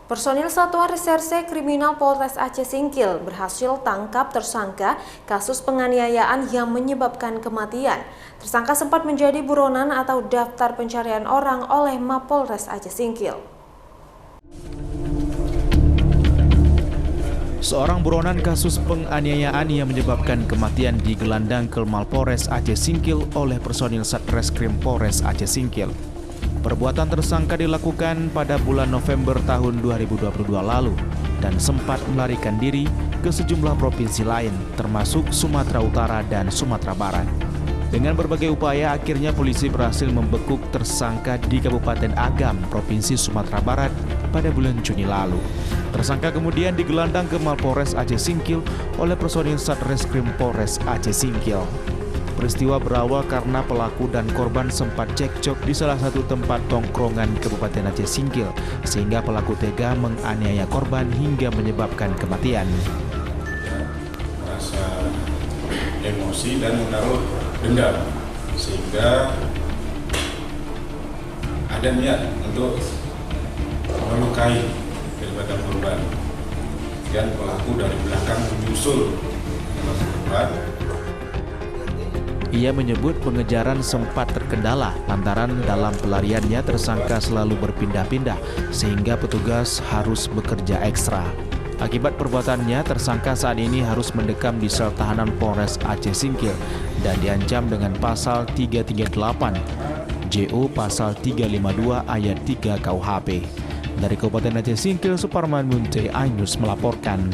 Personil Satuan Reserse Kriminal Polres Aceh Singkil berhasil tangkap tersangka kasus penganiayaan yang menyebabkan kematian. Tersangka sempat menjadi buronan atau daftar pencarian orang oleh Mapolres Aceh Singkil. Seorang buronan kasus penganiayaan yang menyebabkan kematian digelandang ke Mapolres Aceh Singkil oleh personil Satreskrim Polres Aceh Singkil. Perbuatan tersangka dilakukan pada bulan November tahun 2022 lalu dan sempat melarikan diri ke sejumlah provinsi lain termasuk Sumatera Utara dan Sumatera Barat. Dengan berbagai upaya akhirnya polisi berhasil membekuk tersangka di Kabupaten Agam, Provinsi Sumatera Barat pada bulan Juni lalu. Tersangka kemudian digelandang ke Mapolres Aceh Singkil oleh personil Satreskrim Polres Aceh Singkil. Peristiwa berawal karena pelaku dan korban sempat cekcok di salah satu tempat tongkrongan di Kabupaten Aceh Singkil, sehingga pelaku tega menganiaya korban hingga menyebabkan kematian. Merasa emosi dan menaruh dendam, sehingga ada niat untuk melukai daripada korban. Dan pelaku dari belakang menyusul korban. Ia menyebut pengejaran sempat terkendala lantaran dalam pelariannya tersangka selalu berpindah-pindah sehingga petugas harus bekerja ekstra. Akibat perbuatannya, tersangka saat ini harus mendekam di sel tahanan Polres Aceh Singkil dan diancam dengan pasal 338, JO pasal 352 ayat 3 KUHP. Dari Kabupaten Aceh Singkil, Suparman Munte, iNews melaporkan.